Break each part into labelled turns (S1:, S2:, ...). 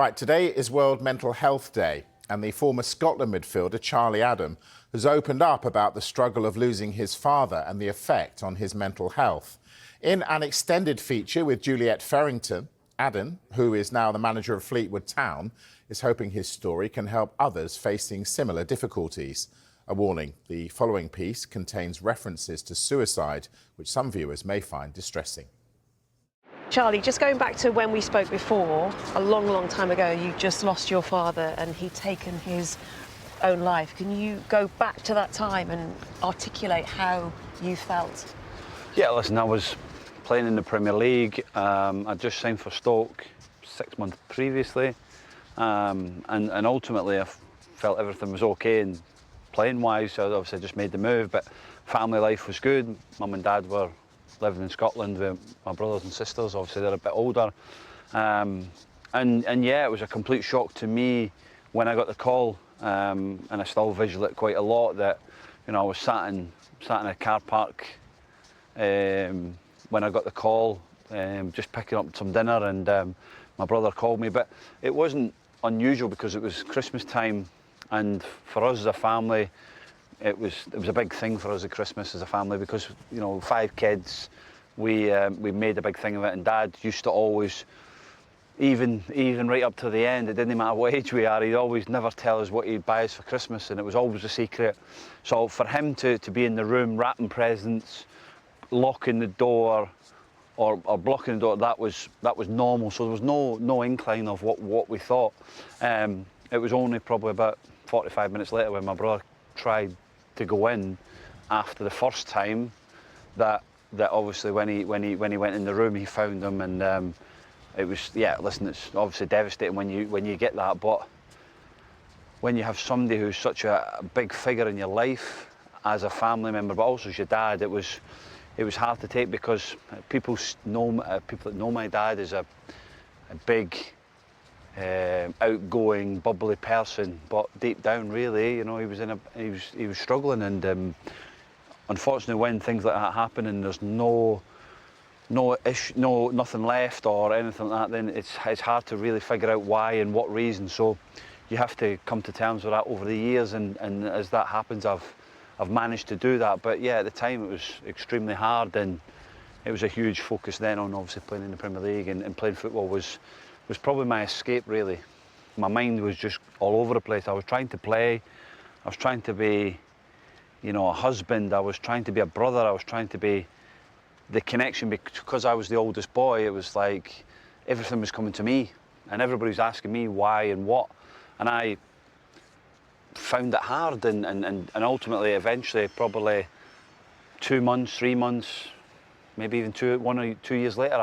S1: Right, today is World Mental Health Day, and the former Scotland midfielder Charlie Adam has opened up about the struggle of losing his father and the effect on his mental health. In an extended feature with Juliet Farrington, Adam, who is now the manager of Fleetwood Town, is hoping his story can help others facing similar difficulties. A warning, the following piece contains references to suicide, which some viewers may find distressing.
S2: Charlie, just going back to when we spoke before, a long, long time ago, you just lost your father and he'd taken his own life. Can you go back to that time and articulate how you felt?
S3: Yeah, listen, I was playing in the Premier League. I just signed for Stoke 6 months previously. And ultimately I felt everything was okay and playing-wise, so obviously I just made the move, but family life was good. Mum and Dad were living in Scotland with my brothers and sisters. Obviously they're a bit older, and yeah, it was a complete shock to me when I got the call, and I still visual it quite a lot, that I was sat in a car park when I got the call, just picking up some dinner, and my brother called me. But it wasn't unusual because it was Christmas time, and for us as a family, it was a big thing for us at Christmas as a family, because 5 kids, we made a big thing of it, and Dad used to always, even right up to the end, it didn't matter what age we are, he'd always never tell us what he'd buy us for Christmas, and it was always a secret. So for him to be in the room wrapping presents, locking the door or blocking the door, that was normal. So there was no incline of what we thought. It was only probably about 45 minutes later when my brother tried to go in after the first time that obviously when he went in the room, he found them, and it was, yeah, listen, it's obviously devastating when you get that, but when you have somebody who's such a big figure in your life as a family member, but also as your dad, it was hard to take, because people that know my dad is a big outgoing, bubbly person, but deep down, really, he was struggling, and unfortunately, when things like that happen and there's nothing left or anything like that, then it's hard to really figure out why and what reason. So you have to come to terms with that over the years, and as that happens, I've managed to do that. But yeah, at the time it was extremely hard, and it was a huge focus then on obviously playing in the Premier League, and playing football was probably my escape, really. My mind was just all over the place. I was trying to play, I was trying to be, a husband, I was trying to be a brother, I was trying to be the connection, because I was the oldest boy. It was like everything was coming to me, and everybody was asking me why and what, and I found it hard, and ultimately, eventually, probably 2 months, 3 months, maybe even 1 or 2 years later,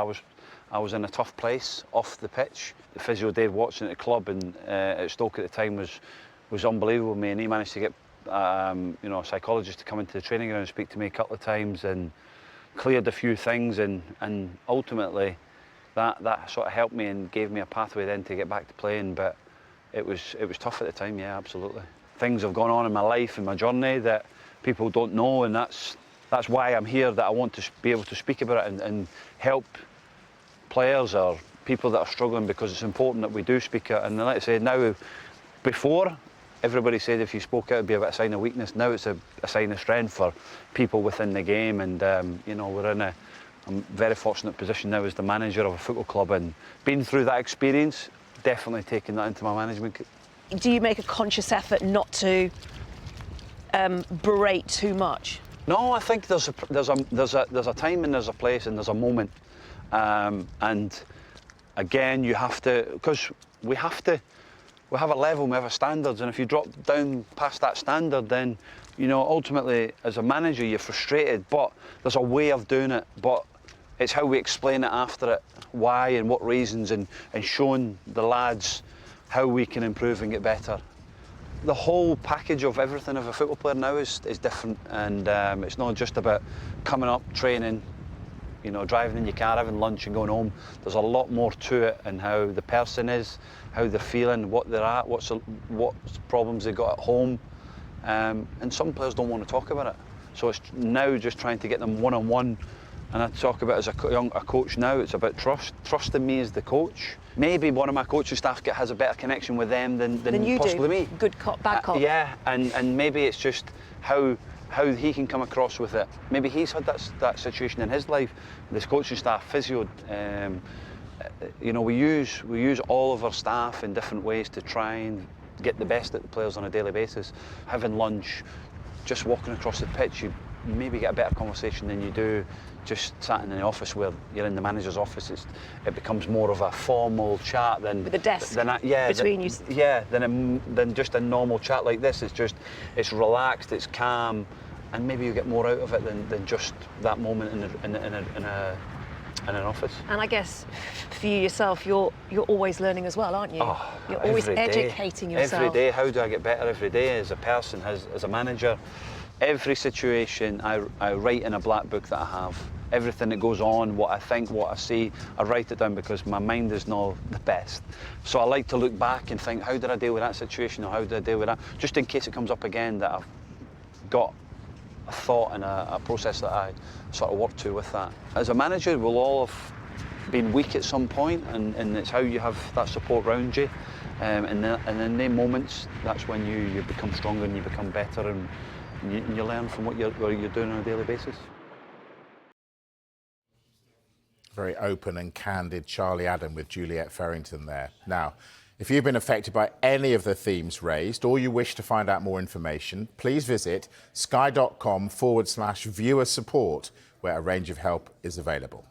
S3: I was in a tough place off the pitch. The physio Dave Watson at the club and at Stoke at the time was unbelievable with me, and he managed to get a psychologist to come into the training ground and speak to me a couple of times, and cleared a few things, and ultimately that sort of helped me and gave me a pathway then to get back to playing. But it was tough at the time, yeah, absolutely. Things have gone on in my life and my journey that people don't know, and that's why I'm here, that I want to be able to speak about it and help players or people that are struggling, because it's important that we do speak out. And like I say, now, before, everybody said if you spoke out it'd be a bit of a sign of weakness. Now it's a sign of strength for people within the game, and we're in a very fortunate position now as the manager of a football club, and being through that experience, definitely taking that into my management.
S2: Do you make a conscious effort not to berate too much?
S3: No, I think there's a time and there's a place and there's a moment, and again, you have to, because we have a level, we have a standards, and if you drop down past that standard, then ultimately as a manager you're frustrated, but there's a way of doing it, but it's how we explain it after it, why and what reasons, and showing the lads how we can improve and get better. The whole package of everything of a football player now is different, and it's not just about coming up, training, driving in your car, having lunch and going home. There's a lot more to it, and how the person is, how they're feeling, what they're at, what problems they got at home, and some players don't want to talk about it. So it's now just trying to get them one-on-one And I talk about as a coach now, it's about trusting me as the coach. Maybe one of my coaching staff has a better connection with them than
S2: you
S3: possibly
S2: do.
S3: me.
S2: Good cop, bad cop.
S3: Yeah, and maybe it's just how he can come across with it. Maybe he's had that situation in his life. This coaching staff, physio, you know, we use all of our staff in different ways to try and get the best at the players on a daily basis. Having lunch, just walking across the pitch, you maybe get a better conversation than you do just sat in the office where you're in the manager's office. It becomes more of a formal chat than
S2: with a desk
S3: yeah,
S2: between you.
S3: Yeah, than just a normal chat like this. It's relaxed, it's calm, and maybe you get more out of it than just that moment in an office.
S2: And I guess for you yourself, you're always learning as well, aren't you?
S3: Oh,
S2: you're always
S3: every day.
S2: educating yourself.
S3: Every day, how do I get better every day as a person, as a manager? Every situation I write in a black book that I have. Everything that goes on, what I think, what I see, I write it down because my mind is not the best. So I like to look back and think, how did I deal with that situation, or how did I deal with that? Just in case it comes up again, that I've got a thought and a process that I sort of work to with that. As a manager, we'll all have been weak at some point, and it's how you have that support around you. And in them moments, that's when you become stronger and you become better, and you learn from what you're doing on a daily basis.
S1: Very open and candid Charlie Adam with Juliet Farrington there. Now, if you've been affected by any of the themes raised or you wish to find out more information, please visit sky.com/viewer support, where a range of help is available.